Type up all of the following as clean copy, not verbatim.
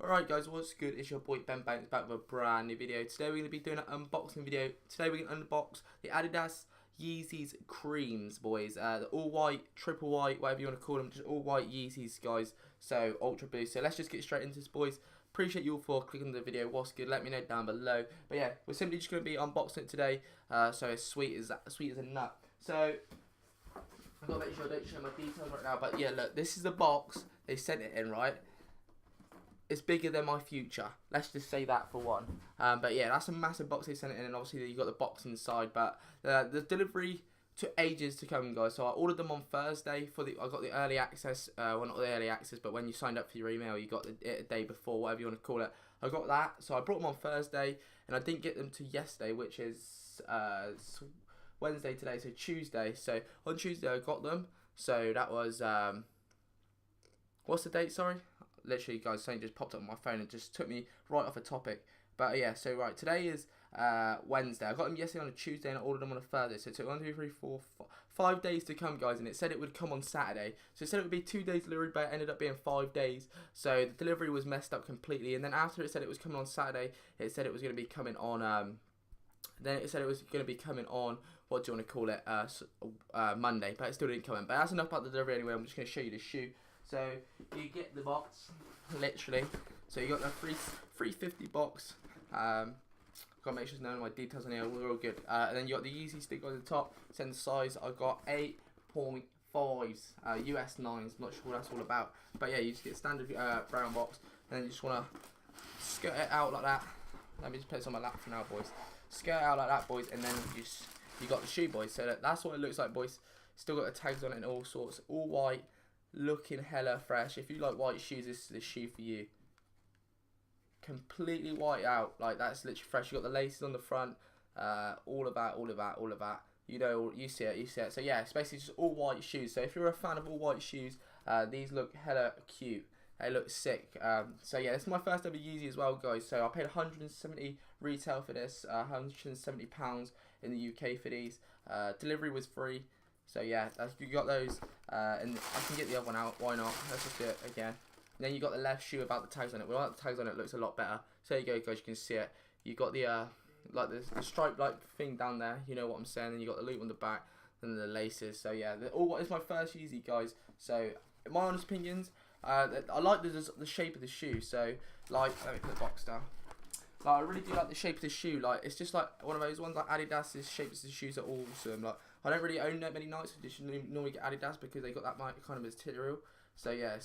Alright guys, what's good? It's your boy Ben Banks back with a brand new video. Today we're going to be doing an unboxing video. Today we're going to unbox the Adidas Yeezy's Creams, boys. The all white, triple white, whatever you want to call them, just all white Yeezys, guys. So, ultra blue. So let's just get straight into this, boys. Appreciate you all for clicking the video. What's good? Let me know down below. But yeah, we're simply just going to be unboxing it today. So it's sweet as a nut. So I've got to make sure I don't show my details right now. But yeah, look, this is the box they sent it in, right? It's bigger than my future. Let's just say that for one. But yeah, that's a massive box they sent it in, and obviously you got the box inside. But the delivery took ages to come, guys. So I ordered them on Thursday I got the early access. Well, not the early access, but when you signed up for your email, you got it a day before, whatever you want to call it. I got that, so I brought them on Thursday, and I didn't get them to yesterday, which is Wednesday today, so Tuesday. So on Tuesday I got them. So that was what's the date? Sorry. Literally, guys, something just popped up on my phone and just took me right off a topic. But yeah, so right, today is Wednesday. I got them yesterday on a Tuesday and I ordered them on a Thursday. So it took 1, 2, 3, 4, 5 days to come, guys. And it said it would come on Saturday. So it said it would be 2 days delivery, but it ended up being 5 days. So the delivery was messed up completely. And then after it said it was coming on Saturday, it said it was going to be coming on. Then it said it was going to be coming on. What do you want to call it? Monday, but it still didn't come in. But that's enough about the delivery anyway. I'm just going to show you the shoe. So you get the box, literally. So you got the 350 box. Gotta make sure there's no my details on here. We're all good. And then you got the Yeezy sticker on the top. Send the size. I got 8.5s, US 9s. Not sure what that's all about. But yeah, you just get standard brown box, and then you just wanna skirt it out like that. Let me just put this on my lap for now, boys. Skirt it out like that, boys, and then you got the shoe, boys. So that's what it looks like, boys. Still got the tags on it and all sorts. All white. Looking hella fresh. If you like white shoes, this is the shoe for you. Completely white out, like that's literally fresh. You got the laces on the front, all of that. You know, you see it. So yeah, it's basically just all white shoes. So if you're a fan of all white shoes, these look hella cute. They look sick. So yeah, this is my first ever Yeezy as well, guys. So I paid 170 retail for this, £170 in the UK for these. Delivery was free. So yeah, you got those, and I can get the other one out. Why not? Let's just do it again. And then you got the left shoe without the tags on it. Without the tags on it, looks a lot better. So there you go, guys. You can see it. You got the like the stripe like thing down there. You know what I'm saying. Then you got the loop on the back, and the laces. So yeah, it's my first Yeezy, guys. So in my honest opinions, I like the shape of the shoe. So like, let me put the box down. Like, I really do like the shape of the shoe. Like, it's just like one of those ones. Like Adidas's shapes of the shoes are awesome. Like, I don't really own that many Nikes. I just normally get Adidas because they got that kind of material. So yeah,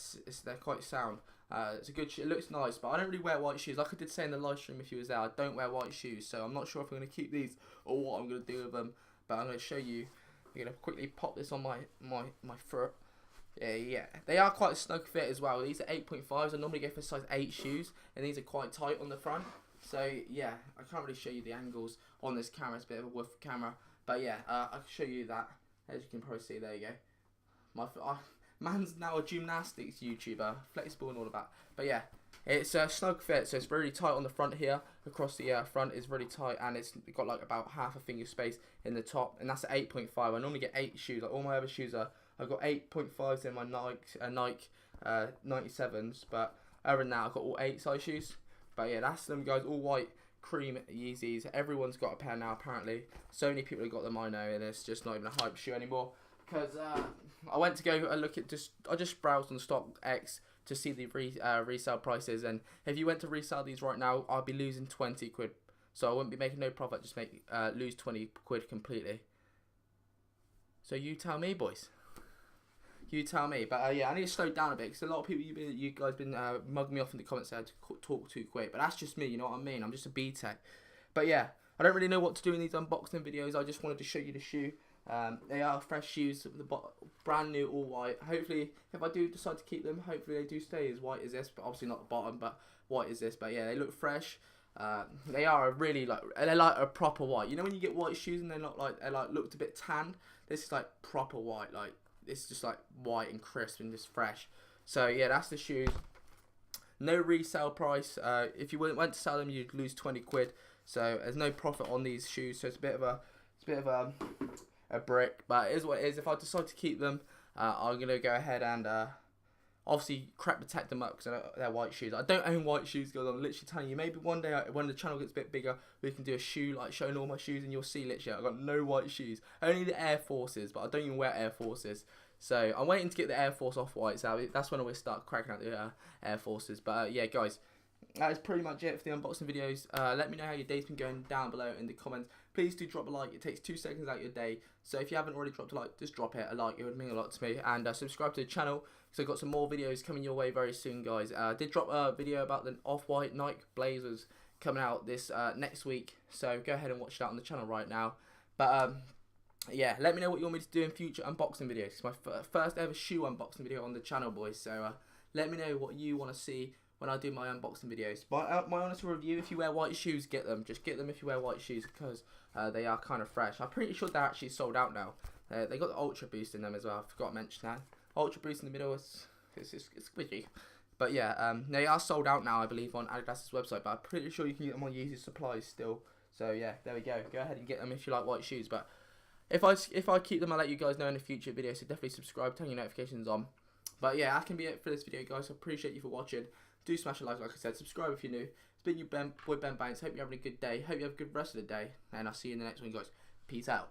they're quite sound. It's a good shoe. It looks nice, but I don't really wear white shoes. Like I did say in the live stream, if you was there, I don't wear white shoes. So I'm not sure if I'm gonna keep these or what I'm gonna do with them. But I'm gonna show you. I'm gonna quickly pop this on my foot. Yeah, they are quite a snug fit as well. These are 8.5s. I normally go for size 8 shoes, and these are quite tight on the front. So yeah, I can't really show you the angles on this camera. It's a bit of a woof camera, but yeah, I can show you that. As you can probably see, there you go. Man's now a gymnastics YouTuber, flexible and all of that. But yeah, it's a snug fit, so it's really tight on the front here. Across the front is really tight, and it's got like about half a finger space in the top, and that's at 8.5. I normally get 8 shoes. Like all my other shoes I've got 8.5s in my Nike 97s, but other than that, I've got all 8 size shoes. But yeah, that's them, guys. All white cream Yeezys. Everyone's got a pair now, apparently. So many people have got them, I know, and it's just not even a hype shoe anymore. Because I went to go look at I just browsed on StockX to see the resale prices, and if you went to resell these right now, I'd be losing 20 quid. So I wouldn't be making no profit, just lose 20 quid completely. So you tell me, boys. You tell me. But yeah, I need to slow down a bit because a lot of people, you guys been mugging me off in the comments saying to talk too quick. But that's just me, you know what I mean? I'm just a BTEC. But yeah, I don't really know what to do in these unboxing videos. I just wanted to show you the shoe. They are fresh shoes, brand new, all white. Hopefully, if I do decide to keep them, hopefully they do stay as white as this. But obviously not the bottom, but white as this. But yeah, they look fresh. They are they're like a proper white. You know when you get white shoes and they're not like, they like looked a bit tanned? This is like proper white, like. It's just like white and crisp and just fresh. So yeah, that's the shoes. No resale price. If you went to sell them, you'd lose 20 quid. So there's no profit on these shoes. So it's a bit of a brick, but it is what it is. If I decide to keep them, I'm gonna go ahead and obviously protect them up because they're white shoes. I don't own white shoes, guys. I'm literally telling you. Maybe one day when the channel gets a bit bigger, we can do a shoe like showing all my shoes, and you'll see literally I've got no white shoes. Only the Air Forces, but I don't even wear Air Forces. So I'm waiting to get the Air Force off-whites out. That's when I will start cracking out the Air Forces. But yeah, guys, that is pretty much it for the unboxing videos. Let me know how your day's been going down below in the comments. Please do drop a like. It takes 2 seconds out of your day. So if you haven't already dropped a like, just drop it. A like, it would mean a lot to me. And subscribe to the channel because I've got some more videos coming your way very soon, guys. I did drop a video about the off-white Nike Blazers coming out this next week. So go ahead and watch that on the channel right now. But yeah, let me know what you want me to do in future unboxing videos. It's my first ever shoe unboxing video on the channel, boys. So let me know what you want to see when I do my unboxing videos. My honest review, if you wear white shoes, get them. Just get them if you wear white shoes because they are kind of fresh. I'm pretty sure they're actually sold out now. They got the Ultra Boost in them as well. I forgot to mention that. Ultra Boost in the middle is squidgy. But yeah, they are sold out now, I believe, on Adidas's website. But I'm pretty sure you can get them on Yeezy supplies still. So yeah, there we go. Go ahead and get them if you like white shoes. But if I keep them, I'll let you guys know in a future video. So definitely subscribe, turn your notifications on. But yeah, that can be it for this video, guys. I appreciate you for watching. Do smash a like I said. Subscribe if you're new. It's been your boy Ben Banks. Hope you're having a good day. Hope you have a good rest of the day. And I'll see you in the next one, guys. Peace out.